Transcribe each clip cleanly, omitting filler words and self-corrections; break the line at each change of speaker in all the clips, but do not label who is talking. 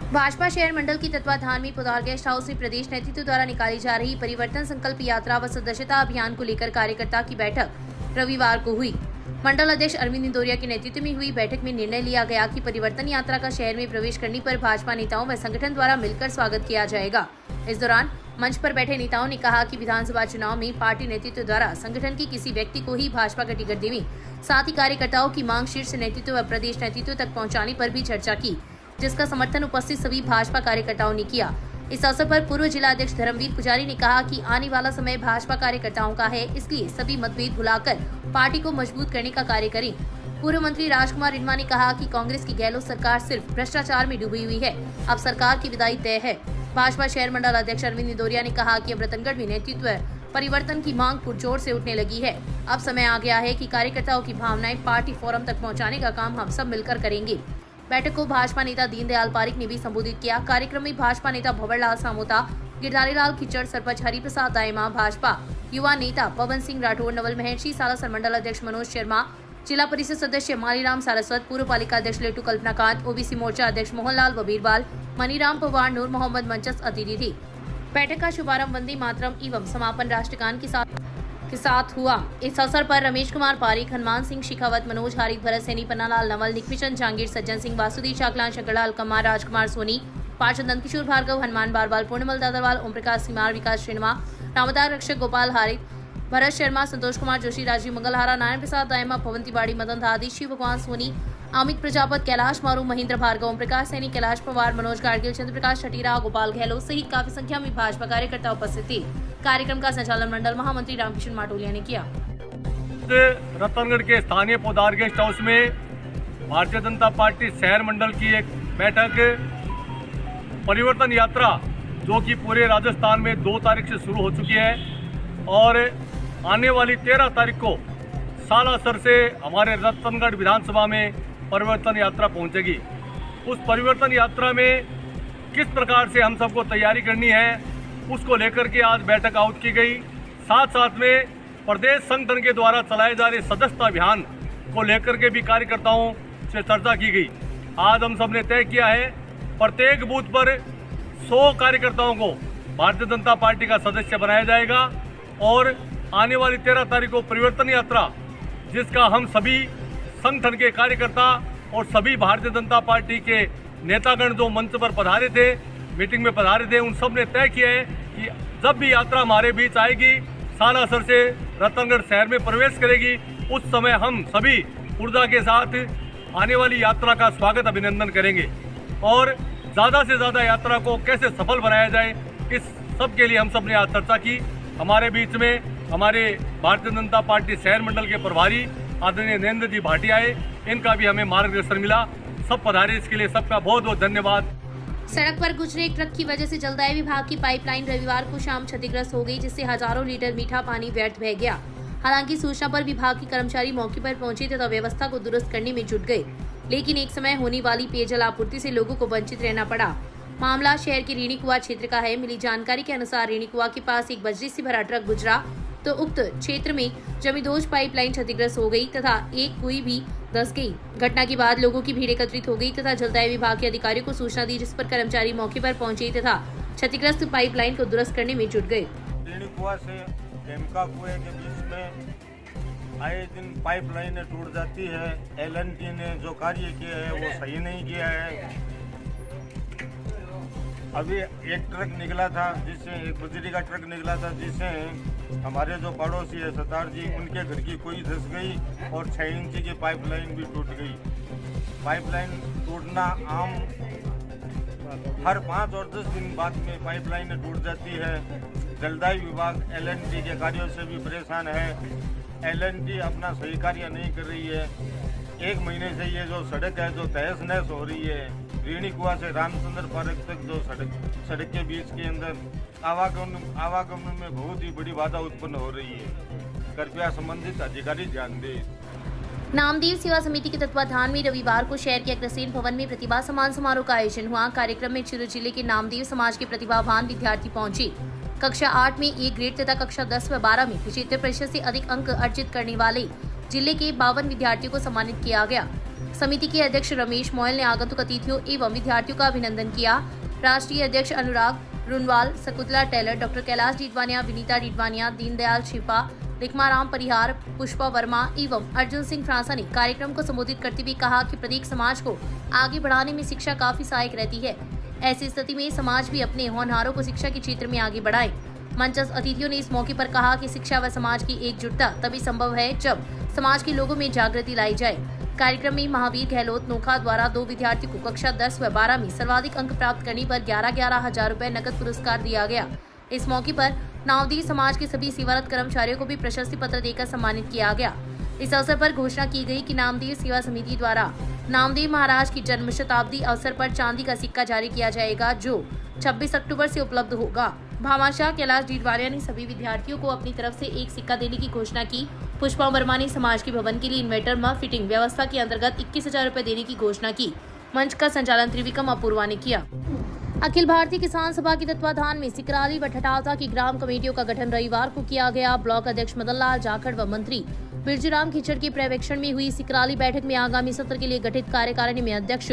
भाजपा शहर मंडल की तत्वाधान में पुधार गेस्ट हाउस में प्रदेश नेतृत्व द्वारा निकाली जा रही परिवर्तन संकल्प यात्रा व सदस्यता अभियान को लेकर कार्यकर्ता की बैठक रविवार को हुई। मंडल अध्यक्ष अरविंद इंदौरिया के नेतृत्व में हुई बैठक में निर्णय लिया गया कि परिवर्तन यात्रा का शहर में प्रवेश करने पर भाजपा नेताओं व संगठन द्वारा मिलकर स्वागत किया जाएगा। इस दौरान मंच पर बैठे नेताओं ने कहा कि विधानसभा चुनाव में पार्टी नेतृत्व द्वारा संगठन के किसी व्यक्ति को ही भाजपा का टिकट देने, साथ ही कार्यकर्ताओं की मांग शीर्ष नेतृत्व व प्रदेश नेतृत्व तक पहुँचाने पर भी चर्चा की, जिसका समर्थन उपस्थित सभी भाजपा कार्यकर्ताओं ने किया। इस अवसर पर पूर्व जिला अध्यक्ष धर्मवीर पुजारी ने कहा कि आने वाला समय भाजपा कार्यकर्ताओं का है, इसलिए सभी मतभेद भुलाकर पार्टी को मजबूत करने का कार्य करें। पूर्व मंत्री राजकुमार रिन्मा ने कहा कि कांग्रेस की गहलोत सरकार सिर्फ भ्रष्टाचार में डूबी हुई है, अब सरकार की विदाई तय है। भाजपा शहर मंडल अध्यक्ष अरविंद इंदौरिया ने कहा कि अब रतनगढ़ में नेतृत्व परिवर्तन की मांग पुरजोर से उठने लगी है। अब समय आ गया है कि कार्यकर्ताओं की भावनाएं पार्टी फोरम तक पहुंचाने का काम हम सब मिलकर करेंगे। बैठक को भाजपा नेता दीनदयाल पारिक ने भी संबोधित किया। कार्यक्रम में भाजपा नेता भंवरलाल सामोता, गिरधारी लाल खिचड़, सरपंच हरिप्रसाद दायमा, भाजपा युवा नेता पवन सिंह राठौर, नवल महर्षि, सालासर मंडल अध्यक्ष मनोज शर्मा, जिला परिषद सदस्य मालीराम सारस्वत, पूर्व पालिका अध्यक्ष लेटू कल्पनाकांत, ओबीसी मोर्चा अध्यक्ष मोहनलाल बबीरवाल, मनीराम पवार, नूर मोहम्मद मंचस अतिथि थे। बैठक का शुभारंभ वंदे मातरम एवं समापन राष्ट्रगान के साथ हुआ। इस अवसर पर रमेश कुमार पारिक, हनुमान सिंह शेखावत, मनोज हारिक, भरत सैनी, पन्नालाल नवल, निकमिचंद जहांगीर, सज्जन सिंह, वासुदेव चाकलान, शंकरलाल कमार, राजकुमार सोनी, पार्षद नंदकिशोर भार्गव, हनुमान बारवाल, पूर्णमल दादरवाल, ओम प्रकाश सिमार, विकास श्रीमा, रामदार रक्षक गोपाल हारिक, भरत शर्मा, संतोष कुमार जोशी, राजीव मंगलहारा, नारायण प्रसाद दायमा, पवन तिवाड़ी, मदन दादी, शिव भगवान सोनी, अमित प्रजापत, कैलाश मारू, महेंद्र भार्गव, ओम प्रकाश सैनी, कैलाश पवार, मनोज गाडगिल, चंद्रप्रकाश छटीरा, गोपाल गहलोत सहित काफी संख्या में भाजपा कार्यकर्ता उपस्थित थे। कार्यक्रम का संचालन मंडल महामंत्री रामकिशन माटोलिया ने किया।
रतनगढ़ के स्थानीय पुधार गेस्ट हाउस में भारतीय जनता पार्टी शहर मंडल की एक बैठक परिवर्तन यात्रा जो कि पूरे राजस्थान में 2 तारीख से शुरू हो चुकी है और आने वाली 13 तारीख को सालासर से हमारे रतनगढ़ विधानसभा में परिवर्तन यात्रा पहुंचेगी। उस परिवर्तन यात्रा में किस प्रकार से हम सबको तैयारी करनी है उसको लेकर के आज बैठक आउट की गई। साथ साथ में प्रदेश संगठन के द्वारा चलाए जा रहे सदस्यता अभियान को लेकर के भी कार्यकर्ताओं से चर्चा की गई। आज हम सब ने तय किया है प्रत्येक बूथ पर 100 कार्यकर्ताओं को भारतीय जनता पार्टी का सदस्य बनाया जाएगा और आने वाली 13 तारीख को परिवर्तन यात्रा जिसका हम सभी संगठन के कार्यकर्ता और सभी भारतीय जनता पार्टी के नेतागण जो मंच पर पधारे थे, मीटिंग में पधारे थे, उन सब ने तय किया है कि जब भी यात्रा हमारे बीच आएगी, सालासर से रतनगढ़ शहर में प्रवेश करेगी, उस समय हम सभी ऊर्जा के साथ आने वाली यात्रा का स्वागत अभिनंदन करेंगे और ज़्यादा से ज़्यादा यात्रा को कैसे सफल बनाया जाए, इस सब के लिए हम सब ने आज चर्चा की। हमारे बीच में हमारे भारतीय जनता पार्टी शहर मंडल के प्रभारी आदरणीय नरेंद्र जी भाटिया आए, इनका भी हमें मार्गदर्शन मिला। सब पधारे, इसके लिए सबका बहुत बहुत धन्यवाद।
सड़क पर गुजरे एक ट्रक की वजह से जलदाय विभाग की पाइपलाइन रविवार को शाम क्षतिग्रस्त हो गई, जिससे हजारों लीटर मीठा पानी व्यर्थ बह गया। हालांकि सूचना पर विभाग के कर्मचारी मौके पर पहुंचे तथा व्यवस्था को दुरुस्त करने में जुट गए, लेकिन एक समय होने वाली पेयजल आपूर्ति से लोगों को वंचित रहना पड़ा। मामला शहर के रीणी कुआ क्षेत्र का है। मिली जानकारी के अनुसार रीणी कुआ के पास एक बजरी से भरा ट्रक गुजरा तो उक्त क्षेत्र में जमींदोज पाइपलाइन क्षतिग्रस्त हो गई तथा एक कुई भी धंस गई। घटना के बाद लोगों की भीड़ एकत्रित हो गई तथा जलदाय विभाग के अधिकारियों को सूचना दी, जिस पर कर्मचारी मौके पर पहुंचे तथा क्षतिग्रस्त पाइपलाइन को दुरुस्त करने में जुट गए।
रीणी कुआ से टेमका कुएं के बीच में आए दिन पाइपलाइनें टूट जाती है। एलएनटी ने जो कार्य किया है वो सही नहीं किया है। अभी एक ट्रक निकला था, जिससे एक बजरी का ट्रक निकला था, जिससे हमारे जो पड़ोसी है सतार जी, उनके घर की कोई धंस गई और 6 इंच की पाइपलाइन भी टूट गई। पाइपलाइन टूटना आम हर 5 और 10 दिन बाद में पाइपलाइनें टूट जाती है। जलदाय विभाग एलएनटी के कार्यों से भी परेशान है। एलएनटी अपना सही कार्य नहीं कर रही है। 1 महीने से ये जो सड़क है जो तहस नहस हो रही है, रीणी कुआ से रामचंद्र पार्क तक जो सड़क के बीच के अंदर आवागमन में बहुत ही बड़ी बाधा उत्पन्न हो रही है। कृपया संबंधित अधिकारी ध्यान दें।
नामदेव सेवा समिति के तत्वाधान में रविवार को शहर के अग्रसेन भवन में प्रतिभा सम्मान समारोह का आयोजन हुआ। कार्यक्रम में चुरू जिले के नामदेव समाज के प्रतिभावान विद्यार्थी पहुंचे। कक्षा 8 में A ग्रेड तथा कक्षा 10 व 12 में 75% से अधिक अंक अर्जित करने वाले जिले के 52 विद्यार्थियों को सम्मानित किया गया। समिति के अध्यक्ष रमेश मोयल ने आगंतुक अतिथियों एवं विद्यार्थियों का अभिनंदन किया। राष्ट्रीय अध्यक्ष अनुराग रुनवाल, शकुंतला टेलर, डॉक्टर कैलाश डीडवानिया, विनीता डीडवानिया, दीनदयाल शिपा, लिखमाराम परिहार, पुष्पा वर्मा एवं अर्जुन सिंह फ्रांसा ने कार्यक्रम को संबोधित करते हुए कहा कि प्रत्येक समाज को आगे बढ़ाने में शिक्षा काफी सहायक रहती है। ऐसी स्थिति में समाज भी अपने होनहारों को शिक्षा के क्षेत्र में आगे बढ़ाए। मंचस्थ अतिथियों ने इस मौके पर कहा कि शिक्षा व समाज की एकजुटता तभी संभव है जब समाज के लोगों में जागृति लाई जाए। कार्यक्रम में महावीर गहलोत नोखा द्वारा 2 विद्यार्थियों को कक्षा 10 व 12 में सर्वाधिक अंक प्राप्त करने पर 11,11 हजार रुपए नकद पुरस्कार दिया गया। इस मौके पर नावदी समाज के सभी सेवारत कर्मचारियों को भी प्रशस्ति पत्र देकर सम्मानित किया गया। इस अवसर पर घोषणा की गई कि नामदेव सेवा समिति द्वारा नामदेव महाराज की जन्म शताब्दी अवसर पर चांदी का सिक्का जारी किया जाएगा, जो 26 अक्टूबर से उपलब्ध होगा। भामाशाह कैलाश डीडवानिया ने सभी विद्यार्थियों को अपनी तरफ से एक सिक्का देने की घोषणा की। पुष्पा वर्मा ने समाज के भवन के लिए इन्वर्टर में फिटिंग व्यवस्था के अंतर्गत 21,000 रुपए देने की घोषणा की। मंच का संचालन त्रिविक्रम अपूर्वा ने किया। अखिल भारतीय किसान सभा के तत्वाधान में सिकराली व ठठावता की ग्राम कमेटियों का गठन रविवार को किया गया। ब्लॉक अध्यक्ष मदन लाल जाखड़ व मंत्री बिरजूराम खिचड़ के पर्यवेक्षण में हुई सिकराली बैठक में आगामी सत्र के लिए गठित कार्यकारिणी में अध्यक्ष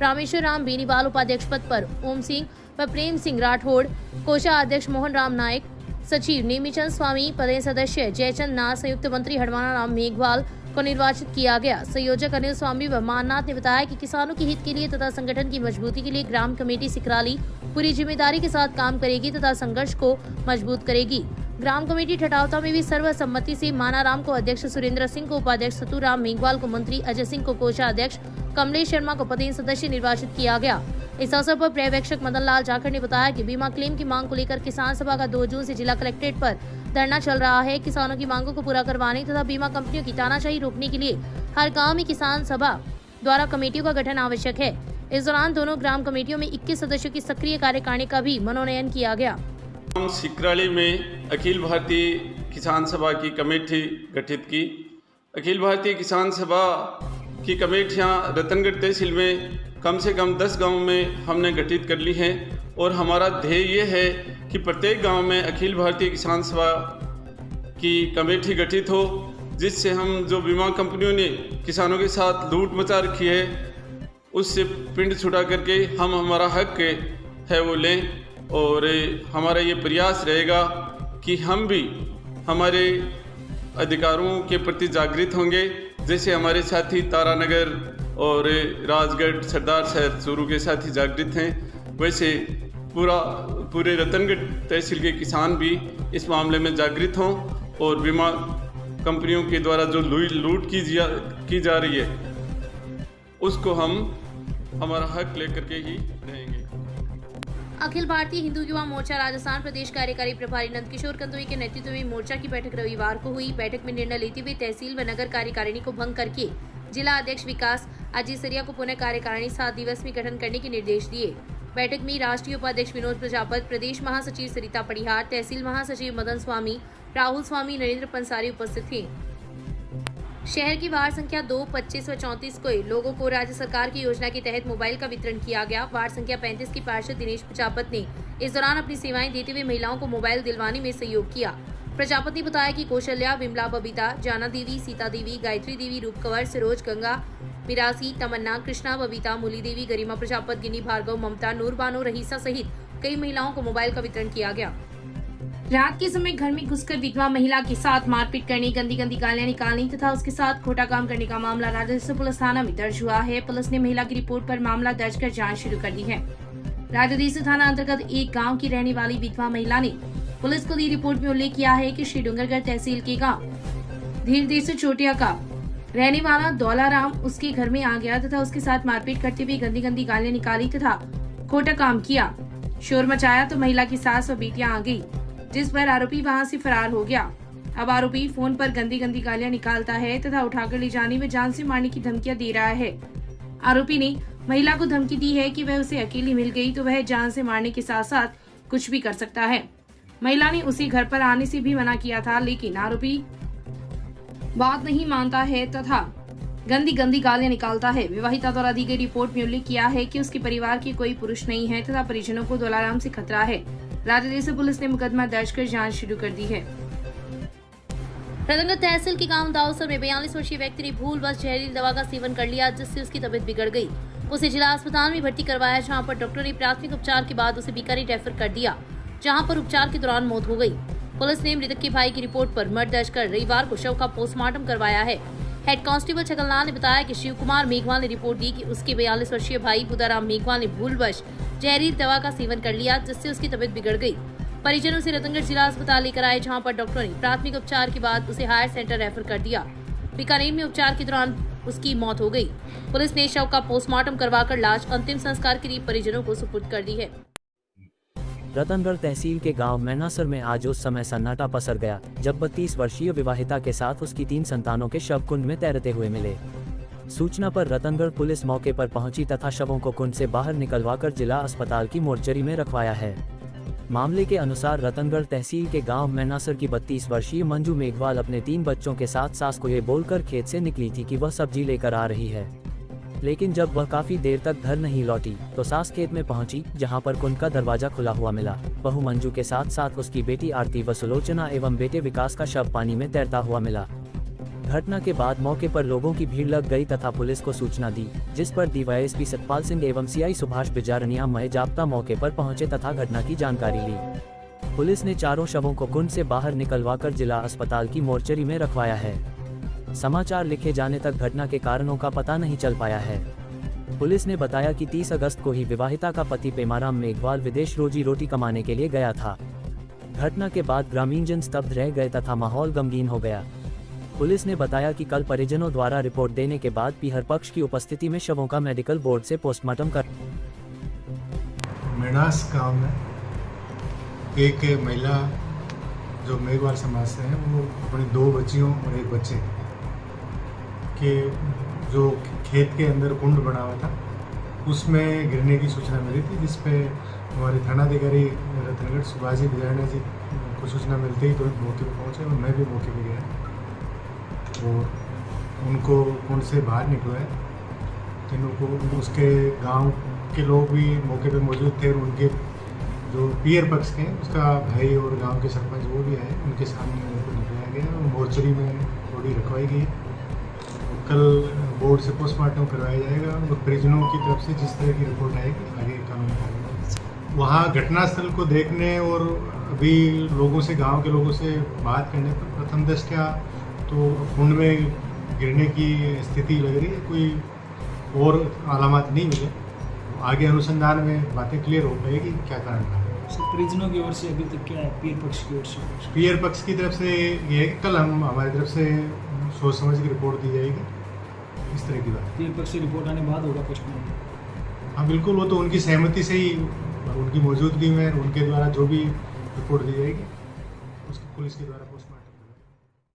रामेश्वर राम बेनीवाल, उपाध्यक्ष पद पर ओम सिंह व प्रेम सिंह राठौड़, कोषाध्यक्ष मोहन राम नायक, सचिव नेमीचंद स्वामी, पदेन सदस्य जयचंद नाथ, संयुक्त मंत्री हरवाना राम मेघवाल को निर्वाचित किया गया। संयोजक अनिल स्वामी व माननाथ ने बताया कि किसानों के हित के लिए तथा संगठन की मजबूती के लिए ग्राम कमेटी सिकराली पूरी जिम्मेदारी के साथ काम करेगी तथा संघर्ष को मजबूत करेगी। ग्राम कमेटी ठठावता में भी सर्वसम्मति से मानाराम को अध्यक्ष, सुरेंद्र सिंह को उपाध्यक्ष, सतुराम मेघवाल को मंत्री, अजय सिंह को कोषाध्यक्ष, कमलेश शर्मा को पदेन सदस्य निर्वाचित किया गया। इस अवसर पर पर्यवेक्षक मदन लाल जाखड़ ने बताया कि बीमा क्लेम की मांग को लेकर किसान सभा का 2 जून से जिला कलेक्ट्रेट पर धरना चल रहा है। किसानों की मांगों को पूरा करवाने तथा बीमा कंपनियों की तानाशाही रोकने के लिए हर गांव में किसान सभा द्वारा कमेटियों का गठन आवश्यक है। इस दौरान दोनों ग्राम कमेटियों में 21 सदस्यों की सक्रिय कार्यकारिणी का भी मनोनयन किया गया।
सिकराली में अखिल भारतीय किसान सभा की कमेटी गठित की। अखिल भारतीय किसान सभा की कमेटियां रतनगढ़ तहसील में कम से कम 10 गांव में हमने गठित कर ली हैं और हमारा ध्येय ये है कि प्रत्येक गांव में अखिल भारतीय किसान सभा की कमेटी गठित हो, जिससे हम जो बीमा कंपनियों ने किसानों के साथ लूट मचा रखी है उससे पिंड छुड़ा करके हम हमारा हक है वो लें। और हमारा ये प्रयास रहेगा कि हम भी हमारे अधिकारों के प्रति जागृत होंगे, जैसे हमारे साथी तारानगर और राजगढ़, सरदार शहर चूरू के साथी जागृत हैं, वैसे पूरे रतनगढ़ तहसील के किसान भी इस मामले में जागृत हों और बीमा कंपनियों के द्वारा जो लूट की जा रही है उसको हम हमारा हक लेकर के ही रहेंगे।
अखिल भारतीय हिंदू युवा मोर्चा राजस्थान प्रदेश कार्यकारी प्रभारी नंदकिशोर कंदोई के नेतृत्व में मोर्चा की बैठक रविवार को हुई। बैठक में निर्णय लेते हुए तहसील व नगर कार्यकारिणी को भंग करके जिला अध्यक्ष विकास अजीसरिया को पुनः कार्यकारिणी 7 दिवस में गठन करने के निर्देश दिए। बैठक में राष्ट्रीय उपाध्यक्ष विनोद प्रजापत, प्रदेश महासचिव सरिता परिहार, तहसील महासचिव मदन स्वामी, राहुल स्वामी, नरेंद्र पंसारी उपस्थित थे। शहर की वार्ड संख्या 2, 25 व 34 को लोगों को राज्य सरकार की योजना के तहत मोबाइल का वितरण किया गया। वार्ड संख्या 35 की पार्षद दिनेश प्रजापत ने इस दौरान अपनी सेवाएं देते हुए महिलाओं को मोबाइल दिलवाने में सहयोग किया। प्रजापत ने बताया कि कौशल्या, विमला, बबीता, जाना देवी, सीता देवी, गायत्री देवी, रूपकंवर, सरोज, गंगा, मिरासी, तमन्ना, कृष्णा, बबीता, मूली देवी, गरिमा प्रजापत, गिनी भार्गव, ममता, नूर बानो, रहीसा सहित कई महिलाओं को मोबाइल का वितरण किया गया। रात के समय घर में घुसकर विधवा महिला के साथ मारपीट करने, गंदी गालियां निकालनी तथा उसके साथ खोटा काम करने का मामला राजधानी पुलिस थाना में दर्ज हुआ है। पुलिस ने महिला की रिपोर्ट पर मामला दर्ज कर जांच शुरू कर दी है। राजधानी थाना अंतर्गत एक गांव की रहने वाली विधवा महिला ने पुलिस को दी रिपोर्ट में उल्लेख किया है कि श्री डूंगरगढ़ तहसील के गाँव धीरदेश चोटिया का रहने वाला दौलाराम उसके घर में आ गया तथा उसके साथ मारपीट करते हुए गंदी गालियां निकाली तथा खोटा काम किया। शोर मचाया तो महिला की सास व बेटियां आ गई, जिस पर आरोपी वहां से फरार हो गया। अब आरोपी फोन पर गंदी गालियां निकालता है तथा उठाकर ले जाने में जान से मारने की धमकियां दे रहा है। आरोपी ने महिला को धमकी दी है कि वह उसे अकेली मिल गई तो वह जान से मारने के साथ साथ कुछ भी कर सकता है। महिला ने उसे घर पर आने से भी मना किया था, लेकिन आरोपी बात नहीं मानता है तथा गंदी गालियां निकालता है। विवाहिता द्वारा दी गई रिपोर्ट में उल्लेख किया है कि उसके परिवार के कोई पुरुष नहीं है तथा परिजनों को दौलाराम से खतरा है। राजधानी पुलिस ने मुकदमा दर्ज कर जांच शुरू कर दी है। रतनगढ़ तहसील के गांव दाऊसर में 42 वर्षीय व्यक्ति ने भूलवश जहरीली दवा का सेवन कर लिया, जिससे उसकी तबीयत बिगड़ गई। उसे जिला अस्पताल में भर्ती करवाया, जहां पर डॉक्टर ने प्राथमिक उपचार के बाद उसे बीकानेर रेफर कर दिया, जहां पर उपचार के दौरान मौत हो गई। पुलिस ने मृतक के भाई की रिपोर्ट पर मर्डर दर्ज कर रविवार को शव का पोस्टमार्टम करवाया है। हेड कांस्टेबल छगनलाल ने बताया कि शिव कुमार मेघवाल ने रिपोर्ट दी कि उसके 42 वर्षीय भाई बुदाराम मेघवाल ने भूलवश जहरीली दवा का सेवन कर लिया, जिससे उसकी तबीयत बिगड़ गई। परिजनों से रतनगढ़ जिला अस्पताल लेकर आए, जहां पर डॉक्टरों ने प्राथमिक उपचार के बाद उसे हायर सेंटर रेफर कर दिया। बीकानेर में उपचार के दौरान उसकी मौत हो गई। पुलिस ने शव का पोस्टमार्टम करवाकर लाश अंतिम संस्कार के लिए परिजनों को सुपुर्द कर दी है।
रतनगढ़ तहसील के गांव मैनासर में आज उस समय सन्नाटा पसर गया जब 32 वर्षीय विवाहिता के साथ उसकी 3 संतानों के शव कुंड में तैरते हुए मिले। सूचना पर रतनगढ़ पुलिस मौके पर पहुंची तथा शवों को कुंड से बाहर निकलवाकर जिला अस्पताल की मोर्चरी में रखवाया है। मामले के अनुसार रतनगढ़ तहसील के गांव मैनासर की 32 वर्षीय मंजू मेघवाल अपने 3 बच्चों के साथ सास को ये बोलकर खेत से निकली थी कि वह सब्जी लेकर आ रही है, लेकिन जब वह काफी देर तक घर नहीं लौटी तो सास खेत में पहुंची, जहां पर कुंड का दरवाजा खुला हुआ मिला। बहू मंजू के साथ साथ उसकी बेटी आरती व सुलोचना एवं बेटे विकास का शव पानी में तैरता हुआ मिला। घटना के बाद मौके पर लोगों की भीड़ लग गई तथा पुलिस को सूचना दी, जिस पर डीवाईएसपी सतपाल सिंह एवं सीआई सुभाष बिजारनिया मय जाब्ता मौके पर पहुंचे तथा घटना की जानकारी ली। पुलिस ने चारों शवों को कुंड से बाहर निकलवाकर जिला अस्पताल की मोर्चरी में रखवाया है। समाचार लिखे जाने तक घटना के कारणों का पता नहीं चल पाया है। पुलिस ने बताया कि 30 अगस्त को ही विवाहिता का पति पेमाराम मेघवाल विदेश रोजी रोटी कमाने के लिए गया था। घटना के बाद ग्रामीणजन स्तब्ध रह गए तथा माहौल गमगीन हो गया। पुलिस ने बताया कि कल परिजनों द्वारा रिपोर्ट देने के बाद पीहर पक्ष की उपस्थिति में शवों का मेडिकल बोर्ड से पोस्टमार्टम कर।
मेनास गांव में एक महिला जो मेघवाल समाज से है, वो अपनी 2 बच्चियों और 1 बच्चे के जो खेत के अंदर कुंड बना हुआ था उसमें गिरने की सूचना मिली थी, जिस पे हमारे थानाधिकारी रतनगढ़ सुभाष बिजारनिया जी को सूचना मिलते ही तुरंत मौके पर पहुँचे और मैं भी मौके पर गया और उनको कुंड से बाहर निकलवाया। तीनों को उसके गांव के लोग भी मौके पे मौजूद थे और उनके जो पीयर पक्ष के उसका भाई और गांव के सरपंच वो भी आए, उनके सामने उनको निकलाया गया और मोर्चरी में बॉडी रखवाई गई। कल बोर्ड से पोस्टमार्टम करवाया जाएगा और परिजनों की तरफ से जिस तरह की रिपोर्ट आएगी आगे कानूनी कार्रवाई। वहाँ घटनास्थल को देखने और अभी लोगों से, गाँव के लोगों से बात करने पर प्रथम दृष्टया तो कुंड में गिरने की स्थिति लग रही है, कोई और अलामत नहीं मिले। आगे अनुसंधान में बातें क्लियर हो पाएगी क्या कारण था।
परिजनों की ओर से अभी तक क्या है, पीर पक्ष की ओर से?
पीर पक्ष की तरफ से ये कल हम हमारी तरफ से सोच समझ की रिपोर्ट दी जाएगी, इस तरह की बात।
पीर पक्ष से रिपोर्ट आने बाद होगा पोस्टमार्टम?
हाँ बिल्कुल, वो तो उनकी सहमति से ही और उनकी मौजूदगी में उनके द्वारा जो भी रिपोर्ट दी जाएगी उसकी पुलिस के द्वारा पोस्टमार्टम